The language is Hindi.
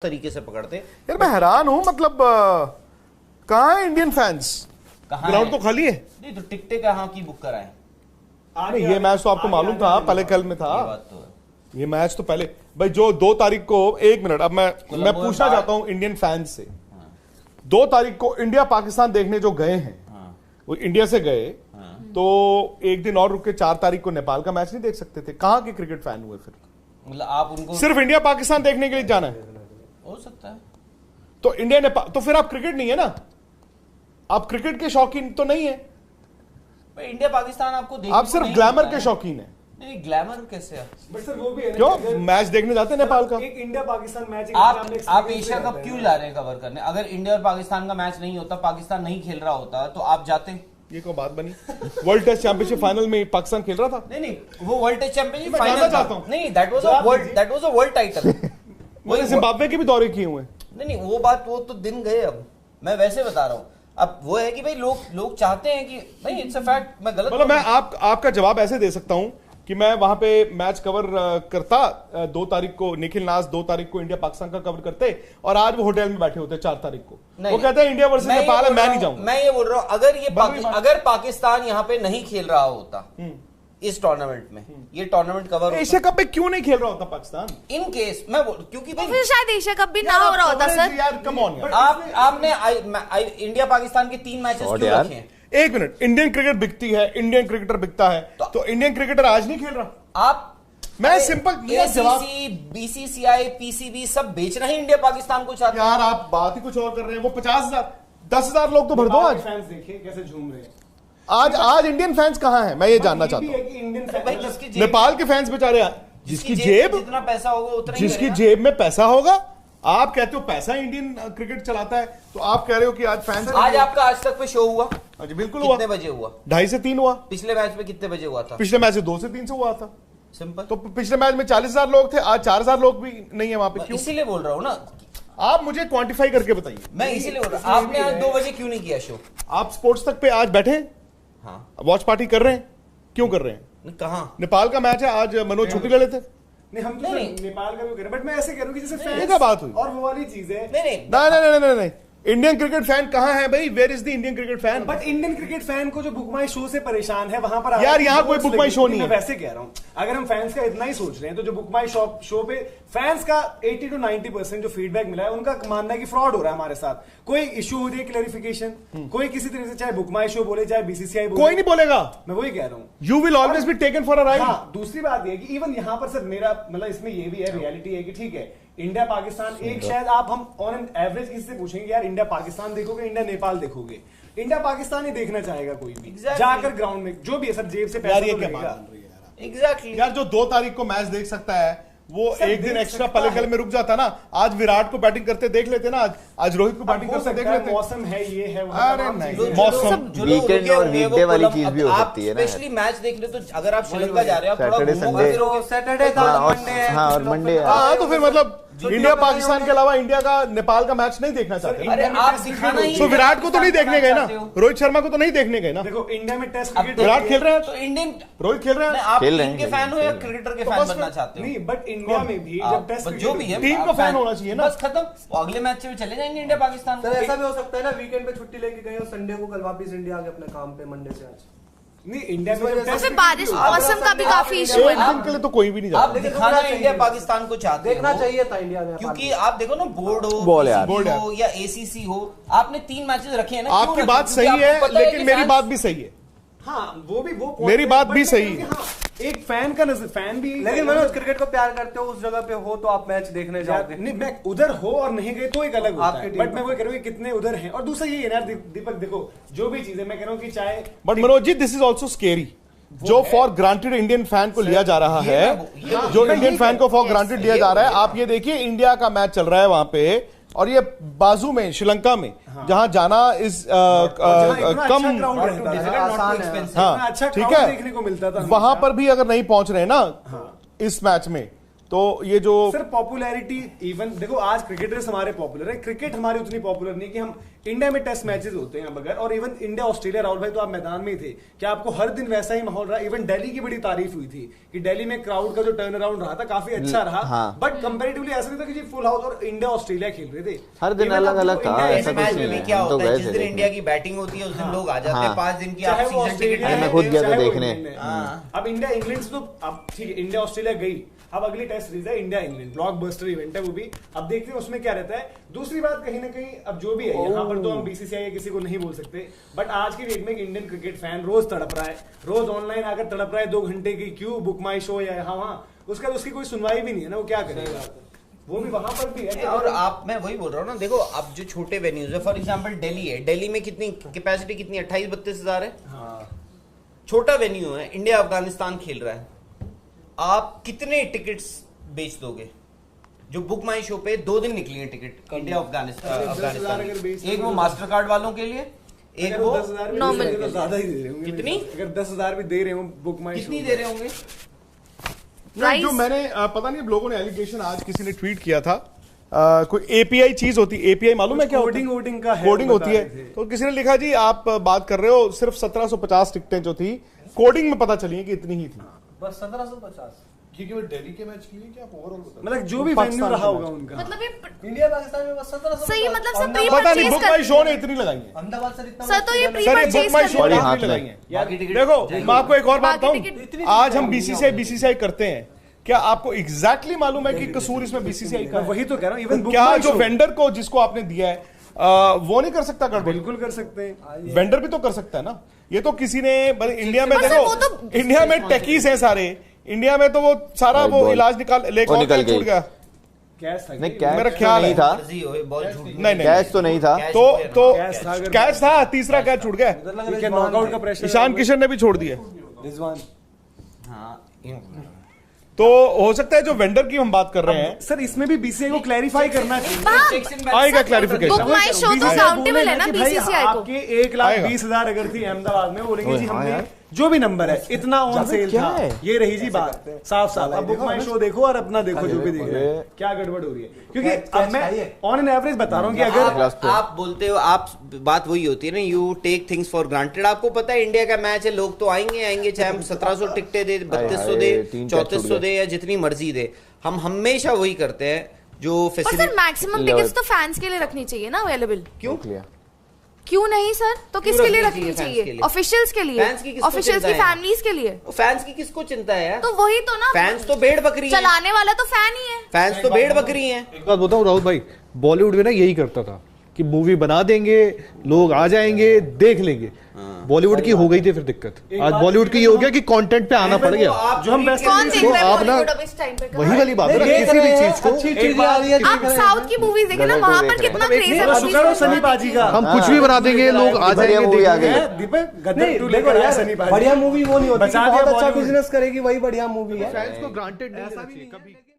तरीके से पकड़ते। यार मैं हैरान हूं, मतलब कहाँ है इंडियन फैंस? ग्राउंड तो खाली है। नहीं तो टिकटें कहाँ की बुक कराएं? नहीं ये मैच तो आपको मालूम था, पहले कल में था। ये बात तो है। ये मैच तो पहले भाई जो 2 तारीख को, एक मिनट, अब मैं पूछना चाहता हूं इंडियन फैंस से। 2 तारीख को इंडिया पाकिस्तान देखने जो गए हैं, वो इंडिया से गए तो एक दिन और रुक के 4 तारीख को नेपाल का मैच नहीं देख सकते थे? कहां के क्रिकेट फैन हुए फिर? मतलब आप उनको सिर्फ इंडिया पाकिस्तान देखने के लिए जाना है? हो सकता है तो इंडिया नेपाल, तो फिर आप क्रिकेट नहीं है ना, आप क्रिकेट के शौकीन तो नहीं है, इंडिया पाकिस्तान आपको आप सिर्फ ग्लैमर के शौकीन है। नहीं ग्लैमर कैसे है? बट सर वो भी है क्यों मैच देखने जाते हैं नेपाल का? एक इंडिया पाकिस्तान मैच, आप एशिया कप क्यों जा रहे हैं कवर करने? अगर इंडिया और पाकिस्तान का मैच नहीं होता, पाकिस्तान नहीं खेल रहा होता, तो आप जाते? ये कोई बात बनी? वर्ल्ड टेस्ट चैंपियनशिप फाइनल में पाकिस्तान खेल रहा था। नहीं वो वर्ल्ड टेस्ट चैंपियनशिप मैं फाइनल जानना चाहता हूं। नहीं, that was a world title. मैंने जिम्बाब्वे के भी दौरे किए हुए। नहीं वो बात, वो तो दिन गए। अब मैं वैसे बता रहा हूँ, अब वो है कि भाई लोग चाहते हैं कि भाई इट्स अ फैक्ट। मैं गलत, मतलब मैं आपका जवाब ऐसे दे सकता हूं कि मैं वहां पे मैच कवर करता 2 तारीख को, निखिल नाज 2 तारीख को इंडिया पाकिस्तान का कवर करते, और आज वो होटल में बैठे होते 4 तारीख को। वो कहते हैं इंडिया वर्सेस नेपाल है, मैं नहीं जाऊंगा। मैं ये बोल रहा हूं, अगर पाकिस्तान यहाँ पे नहीं खेल रहा होता इस टूर्नामेंट में, ये टूर्नामेंट कवर एशिया कप में क्यों नहीं खेल रहा होता पाकिस्तान? इन केस मैं क्योंकि तो फिर शायद एशिया कप भी ना हो रहा होता सर। यार कम ऑन यार, आपने इंडिया पाकिस्तान के 3 मैचेस क्यों रखे हैं? एक मिनट, इंडियन क्रिकेट बिकती है, इंडियन क्रिकेटर बिकता है, तो इंडियन क्रिकेटर आज नहीं खेल रहा। मैं सिंपल बीसीसीआई, पीसीबी सब बेच रहे हैं, इंडिया पाकिस्तान को चाहते हैं। यार आप बात ही कुछ और कर रहे हैं। वो 50,000 10,000 लोग तो भर दो। आज फैंस देखिए कैसे झूम रहे हैं। आज इंडियन फैंस कहां है, मैं ये जानना चाहता हूं। नेपाल के फैंस बेचारे, जिसकी जेब जितना पैसा होगा उतना ही जिसकी जेब में पैसा होगा। आप कहते हो पैसा इंडियन क्रिकेट चलाता है, तो आप कह रहे हो कि आज फैंस। आज आपका आज तक पे शो हुआ? जी बिल्कुल हुआ। कितने बजे हुआ? 2:30 से 3 हुआ। पिछले मैच में कितने बजे हुआ था? पिछले मैच में 2 से 3 से हुआ था। सिंपल। तो पिछले मैच में 40,000 लोग थे, आज 4,000 लोग भी नहीं है वहां पे। क्यों? इसीलिए बोल रहा हूं ना, आप मुझे क्वांटिफाई करके बताइए। मैं इसीलिए बोल रहा हूं, आपने आज 2 बजे क्यों नहीं किया शो? आप स्पोर्ट्स तक पे आज बैठे, हाँ वॉच पार्टी कर रहे हैं, क्यों कर रहे हैं? कहां? नेपाल का मैच है, आज मनोज छुट्टी ले लेते। नहीं हम तो नेपाल का भी कह रहे, बट मैं ऐसे कह रहा हूं कि जैसे फैंस क्या बात हुई? और वो वाली चीज है। नहीं, इंडियन क्रिकेट फैन कहां है भाई? Where is the Indian cricket fan? But Indian cricket fan को जो बुक माई शो से परेशान है वहां पर यार यहाँ कोई बुक माई शो नहीं है। मैं वैसे कह रहा हूं, अगर हम फैंस का इतना ही सोच रहे हैं तो जो बुक माई शो पे फैंस का 80 to 90% जो फीडबैक मिला है, उनका मानना है कि फ्रॉड हो रहा है हमारे साथ। कोई इश्यू हो रही है क्लैरिफिकेशन, कोई किसी तरह से, चाहे बुक माई शो बोले चाहे बीसीसीआई बोले, कोई नहीं बोलेगा। मैं वही कह रहा हूँ, you will always be taken for a ride. हाँ, दूसरी बात यह कि इवन यहाँ पर सर मेरा मतलब इसमें ये भी है, रियलिटी है कि ठीक है इंडिया पाकिस्तान एक, शायद आप हम ऑन एन एवरेज किसी से पूछेंगे यार इंडिया पाकिस्तान देखोगे, इंडिया नेपाल देखोगे, इंडिया पाकिस्तान ही देखना चाहेगा कोई भी। जाकर ग्राउंड में जो भी है सर, जेब से पैसा तो लगेगा। एग्जैक्टली यार जो 2 तारीख को मैच देख सकता है, वो एक दिन एक्स्ट्रा पलेगल में रुक जाता ना। आज विराट को बैटिंग करते देख लेते ना, आज रोहित को बैटिंग करते देख लेते। मौसम है, ये है, अरे नहीं, मौसम वीकेंड और वीकडे वाली चीज भी हो सकती है ना। स्पेशली मैच देखने, तो अगर आप श्रीलंका जा रहे हो, सैटरडे संडे, सैटरडे था, हाँ और मंडे। हाँ तो फिर मतलब इंडिया पाकिस्तान के अलावा इंडिया का नेपाल का मैच नहीं देखना चाहते। अरे आप दिखाना ही, तो विराट को तो नहीं देखने गए ना, रोहित शर्मा को तो नहीं देखने गए ना। देखो इंडिया में टेस्ट क्रिकेट विराट खेल रहे हैं, तो इंडियन रोहित खेल रहे हैं। आप खेल रहे टीम हैं, के फैन हो या क्रिकेटर के फैन बनना चाहते हो? नहीं, बट इंडिया में भी जब टेस्ट जो भी है टीम का फैन होना चाहिए ना। बस खत्म, अगले मैच से चले जाएंगे इंडिया पाकिस्तान। सर ऐसा भी हो सकता है ना, वीकेंड पे छुट्टी लेके गए और संडे को कल वापस इंडिया आ गए अपने काम पे, मंडे से आज। नहीं, इंडिया में तो फिर बारिश मौसम का भी काफी इशू है एक ना। दिन के लिए तो कोई भी नहीं आप जाता। दिखाना इंडिया पाकिस्तान को चाहते देखना हो, चाहिए था इंडिया में, क्योंकि आप देखो ना, बोर्ड हो, बॉल यार। PCB हो या ACC हो, आपने 3 मैचेस रखे हैं ना। क्यों आपकी रखे? बात क्योंकि सही है, आपको पता लेकिन कि मेरी fans- बात भी सही है। हाँ वो भी वो मेरी बात भी सही है। हाँ, एक फैन का नजर, फैन भी, लेकिन मनोज क्रिकेट को प्यार करते हो, उस जगह पे हो तो आप मैच देखने जाओगे। नहीं, मैं उधर हो और नहीं गए तो एक अलग होता आपकी है, टीम बट मैं वही कह रहा हूँ कि कितने उधर हैं। और दूसरा ये है यार दीपक, देखो जो भी चीज है, मैं कह रहा हूँ कि चाहे, but Manoj ji, this is also scary. जो फॉर ग्रांटेड इंडियन फैन को लिया जा रहा है, जो इंडियन फैन को फॉर ग्रांटेड लिया जा रहा है, आप ये देखिए इंडिया का मैच चल रहा है वहां पे, और ये बाजू में श्रीलंका में जहां जाना इस कम, हाँ अच्छा ठीक देखने को है, मिलता था, वहां पर भी अगर नहीं पहुंच रहे ना इस मैच में, तो ये जो सर पॉपुलैरिटी इवन देखो आज क्रिकेटर्स हमारे पॉपुलर है, क्रिकेट हमारी उतनी पॉपुलर नहीं कि हम इंडिया में टेस्ट मैचेस होते हैं अब अगर, और इवन इंडिया ऑस्ट्रेलिया, राहुल भाई तो आप मैदान में ही थे, क्या आपको हर दिन वैसा ही माहौल रहा? इवन दिल्ली की बड़ी तारीफ हुई थी कि दिल्ली में क्राउड का जो टर्न अराउंड रहा था काफी अच्छा रहा, हाँ। बट कंपैरेटिवली ऐसा नहीं था कि जी फुल हाउस और इंडिया ऑस्ट्रेलिया खेल रहे थे हर दिन Even अलग अब अलग देखो था, इंडिया ऐसा इस कुछ मैच नहीं में है। क्या हम तो होता है, गए जिस थे दिन देखने। इंडिया की बैटिंग होती है उस दिन लोग आ जाते हैं, हाँ। 5 दिन की चाहे आप वो सीजन टिकट ऑस्ट्रेलिया मैं है, खुद गया था चाहे वो देखने। इंग्लैंड है। अब इंडिया इंग्लैंड से तो अब ठीक है, इंडिया ऑस्ट्रेलिया गई, अब अगली टेस्ट सीरीज है इंडिया इंग्लैंड, ब्लॉकबस्टर इवेंट है वो भी। अब देखते हैं उसमें क्या रहता है। दूसरी बात कहीं ना कहीं अब जो भी है यहाँ पर तो हम बीसीसीआई या किसी को नहीं बोल सकते, बट आज की डेट में एक इंडियन क्रिकेट फैन रोज तड़प रहा है, रोज ऑनलाइन आकर तड़प रहा है 2 घंटे की क्यों बुक माई शो या यहाँ वहाँ, उसका उसकी कोई सुनवाई भी नहीं है ना, वो क्या करेगा, वो भी वहां पर भी है। और आप, मैं वही बोल रहा हूँ ना, देखो अब जो छोटे वेन्यूज है, फॉर एग्जांपल दिल्ली है, दिल्ली में कितनी कैपेसिटी कितनी 28-32 हजार है, छोटा वेन्यू है, इंडिया अफगानिस्तान खेल रहा है, आप कितने टिकट्स बेच दोगे? जो बुक माई शो पे 2 दिन निकली है टिकट इंडिया अफगानिस्तान, एक वो मास्टर कार्ड वालों के लिए, एक वो 10,000 नॉर्मल तो ज्यादा ही दे रहे होंगे। कितनी? अगर 10,000 भी दे रहे हो बुक माई कितनी दे रहे होंगे? नहीं, जो मैंने पता नहीं, अब लोगों ने एलिगेशन आज किसी ने ट्वीट किया था, कोई एपीआई चीज होती है, एपीआई मालूम है क्या होता है? कोडिंग का है, कोडिंग होती है, बता रहे थे। तो किसी ने लिखा जी आप बात कर रहे हो सिर्फ 1750 टिकटें जो थी कोडिंग में पता चली है कि इतनी ही थी। बस 1750 क्योंकि वो दिल्ली के मैच के लिए क्या ओवरऑल बता मतलब जो भी पाकिस्तान वेन्यू रहा के होगा उनका। मतलब ये इंडिया पाकिस्तान में बस 1750 सही, मतलब सब प्री पता नहीं परचेज बुक कर, माई शो ने इतनी लगाई है, अहमदाबाद से इतना सर तो ये प्री सर ये बुक परचेज माई कर शो ने बड़ी हाथ इतनी में। लगाई है। बाकी टिकट देखो मैं आपको एक और बात बाकी बताऊं, टिकट आज हम बीसीसीआई करते हैं, क्या आपको एग्जैक्टली मालूम है कि कसूर इसमें बीसीसीआई का मैं है? वही तो कह रहा हूँ, इवन बुक क्या माई जो शो वेंडर को जिसको आपने दिया है वो नहीं कर सकता गड़बड़? बिल्कुल कर सकते हैं। वेंडर भी तो कर सकता है ना। ये तो किसी ने इंडिया में पर सर, वो देखो, तो- इंडिया में टेकीज हैं सारे, इंडिया में तो वो सारा भाई वो बॉल- इलाज निकाल लेकर वो निकल छूट गई। गया। कैश था नहीं कि- कैच मेरा तो ख्याल नहीं है। था, मर्जी हो, बॉल छूट गई। नहीं कैच तो नहीं था। तो कैच था, अगर- कैच था, तीसरा कैच छूट गया। ठीक है, नॉकआउट का प्रेशर ईशान किशन ने भी छोड़ दिए। रिजवान हाँ, तो हो सकता है जो वेंडर की हम बात कर रहे हैं, सर इसमें भी बीसीसीआई को क्लैरिफाई करना चाहिए। आएगा क्लैरिफिकेशन। बुक माई शो तो BCCI काउंटेबल है ना बोले कि भाई बीसीसीआई को। आपके 1,20,000 अगर थी अहमदाबाद में, बोलेंगे जी हमने जो भी नंबर है इतना ऑन सेल क्या था, है? ये रही जी बात साफ साफ। अब बुक माई शो देखो और अपना देखो जो भी देख रहे हैं, क्या गड़बड़ हो रही है। क्योंकि अब मैं ऑन एन एवरेज बता रहा हूँ कि अगर आप बोलते हो, आप बात वही होती है ना, you take things for granted. आपको पता है इंडिया का मैच है, लोग तो आएंगे चाहे हम 1700 टिकटें दे, 3200 दे, 3400 दे या जितनी मर्जी दे, हम हमेशा वही करते हैं जो पर सर फैसिलिटी। मैक्सिमम टिकट्स तो फैंस के लिए रखनी चाहिए ना अवेलेबल। क्यों क्यों नहीं सर? तो किसके लिए रखनी रखनी चाहिए fans के चाहिए? लिए? ऑफिशियल्स के लिए, Fans की किसको ऑफिशियल्स की चिंता है? फैमिलीज के लिए। फैंस की किसको चिंता है यार? तो वही तो ना, फैंस तो भेड़ बकरी है, चलाने वाला तो फैन ही है। फैंस तो भेड़ बकरी है। एक बात बताऊं राहुल भाई, बॉलीवुड में ना यही करता था कि मूवी बना देंगे, लोग आ जाएंगे, देख लेंगे। बॉलीवुड की हो गई थी फिर दिक्कत, आज बॉलीवुड की ये हो गया कि कंटेंट पे आना पड़ गया। जो हम बेस्ट कौन देख तो रहा है आप ना- बॉलीवुड अब इस टाइम पे? वही वाली बात है ना, किसी भी चीज को अच्छी चीजें आ रही है। आप साउथ की मूवीज देखे ना, गलत को वहां देख पर रहे कितना हैं। क्रेज है शुक्र हो सनी पाजी का। हम कुछ भी बना देंगे, लोग आ बढ़िया जाएंगे मूवी आ देखने। गई। दीपक गदर नहीं 2 देखो लेकर आया यार, सनी पाजी। बढ़िया मूवी वो नहीं होती कि बचा दिया बहुत अच्छा बॉलीवुड। बिजनेस करेगी, वही बढ़िया मूवी है। फैंस को ग्रांटेड नहीं लेना चाहिए कभी।